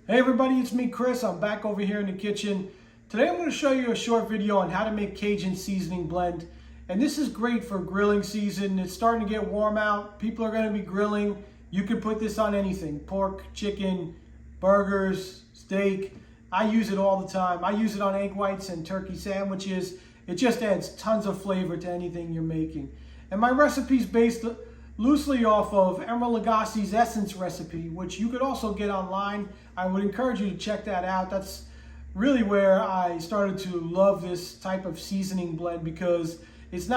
Hey everybody, it's me Chris. I'm back over here in the kitchen. Today I'm going to show you a short video on how to make Cajun seasoning blend. And this is great for grilling season. It's starting to get warm out. People are going to be grilling. You can put this on anything. Pork, chicken, burgers, steak. I use it all the time. I use it on egg whites and turkey sandwiches. It just adds tons of flavor to anything you're making. And my recipe is based loosely off of Emeril Lagasse's Essence recipe, which you could also get online. I would encourage you to check that out. That's really where I started to love this type of seasoning blend, because it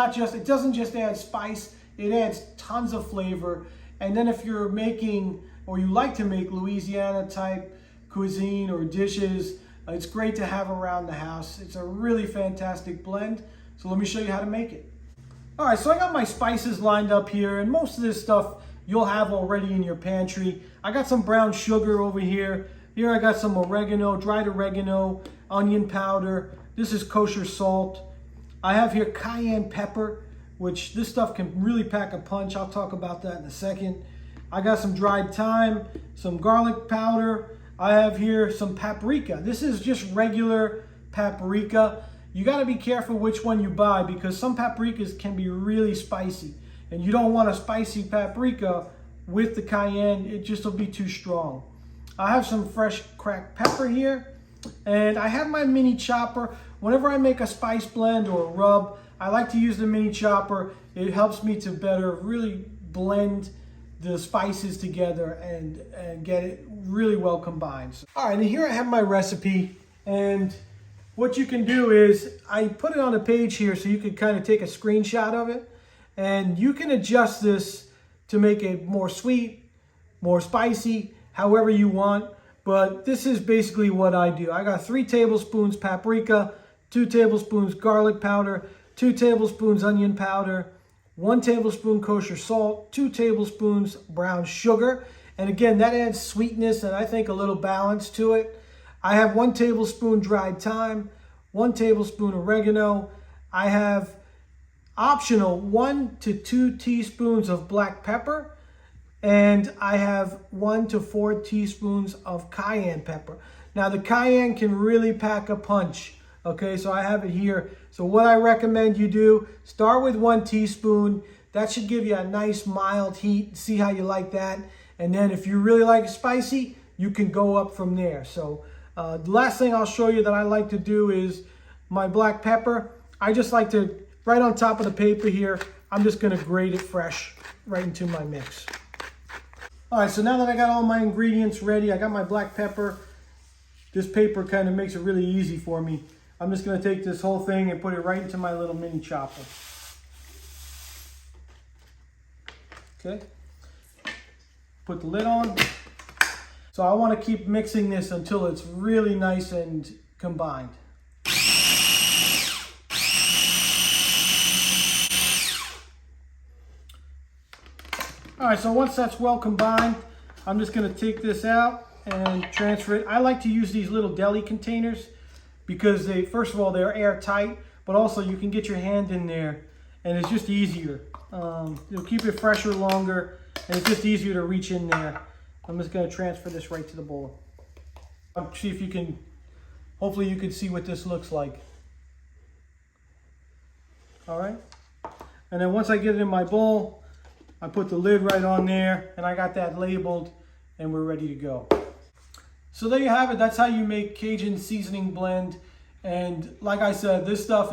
doesn't just add spice, it adds tons of flavor. And then if you're making, or you like to make Louisiana type cuisine or dishes, it's great to have around the house. It's a really fantastic blend. So let me show you how to make it. All right, so I got my spices lined up here, and most of this stuff you'll have already in your pantry. I got some brown sugar over here. Here I got some oregano, dried oregano, onion powder. This is kosher salt. I have here cayenne pepper, which this stuff can really pack a punch. I'll talk about that in a second. I got some dried thyme, some garlic powder. I have here some paprika. This is just regular paprika. You got to be careful which one you buy, because some paprikas can be really spicy, and you don't want a spicy paprika with the cayenne. It just will be too strong. I have some fresh cracked pepper here, and I have my mini chopper. Whenever I make a spice blend or a rub, I like to use the mini chopper. It helps me to better really blend the spices together and get it really well combined. All right, and here I have my recipe, and what you can do is I put it on a page here so you can kind of take a screenshot of it, and you can adjust this to make it more sweet, more spicy, however you want. But this is basically what I do. I got 3 tablespoons paprika, 2 tablespoons garlic powder, 2 tablespoons onion powder, 1 tablespoon kosher salt, 2 tablespoons brown sugar. And again, that adds sweetness and I think a little balance to it. I have 1 tablespoon dried thyme, 1 tablespoon oregano. I have optional 1 to 2 teaspoons of black pepper, and I have 1 to 4 teaspoons of cayenne pepper. Now the cayenne can really pack a punch. Okay, so I have it here. So what I recommend you do, start with 1 teaspoon. That should give you a nice mild heat. See how you like that. And then if you really like it spicy, you can go up from there. So the last thing I'll show you that I like to do is my black pepper. I just like to, right on top of the paper here, I'm just gonna grate it fresh right into my mix. All right, so now that I got all my ingredients ready, I got my black pepper. This paper kind of makes it really easy for me. I'm just gonna take this whole thing and put it right into my little mini chopper. Okay, put the lid on. So I want to keep mixing this until it's really nice and combined. All right, so once that's well combined, I'm just going to take this out and transfer it. I like to use these little deli containers because they, first of all, they're airtight, but also you can get your hand in there and it's just easier. It'll keep it fresher longer, and it's just easier to reach in there. I'm just going to transfer this right to the bowl. See if you can, hopefully you can see what this looks like. All right. And then once I get it in my bowl, I put the lid right on there, and I got that labeled, and we're ready to go. So there you have it. That's how you make Cajun seasoning blend. And like I said, this stuff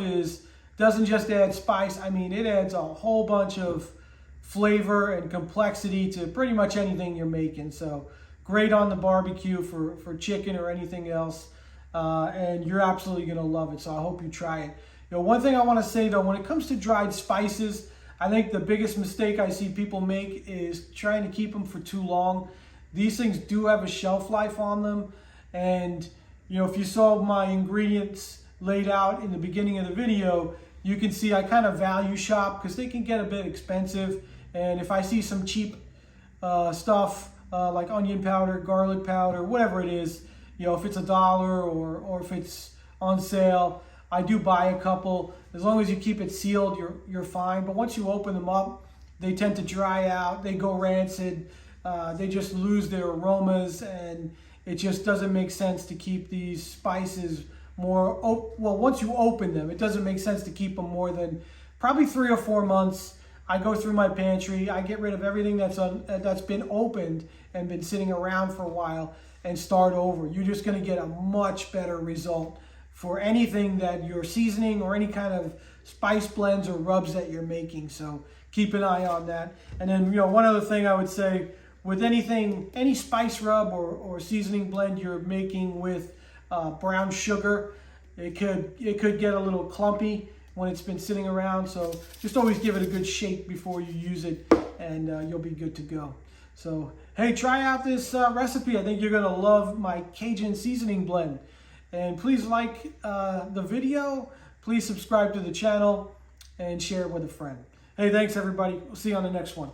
doesn't just add spice. I mean, it adds a whole bunch of flavor and complexity to pretty much anything you're making. So great on the barbecue for chicken or anything else. And you're absolutely gonna love it. So I hope you try it. You know, one thing I wanna say though, when it comes to dried spices, I think the biggest mistake I see people make is trying to keep them for too long. These things do have a shelf life on them. And you know, if you saw my ingredients laid out in the beginning of the video, you can see I kind of value shop because they can get a bit expensive. And if I see some cheap stuff like onion powder, garlic powder, whatever it is, you know, if it's $1 or if it's on sale, I do buy a couple. As long as you keep it sealed, you're fine. But once you open them up, they tend to dry out. They go rancid. They just lose their aromas, and it just doesn't make sense to keep these spices more, well, once you open them, it doesn't make sense to keep them more than probably 3 or 4 months. I go through my pantry, I get rid of everything that's been opened and been sitting around for a while and start over. You're just gonna get a much better result for anything that you're seasoning or any kind of spice blends or rubs that you're making. So keep an eye on that. And then, one other thing I would say, with anything, any spice rub or seasoning blend you're making with brown sugar, it could get a little clumpy when it's been sitting around. So just always give it a good shake before you use it, and you'll be good to go. So hey, try out this recipe. I think you're gonna love my Cajun seasoning blend. And please like the video, please subscribe to the channel, and share it with a friend. Hey, thanks everybody. We'll see you on the next one.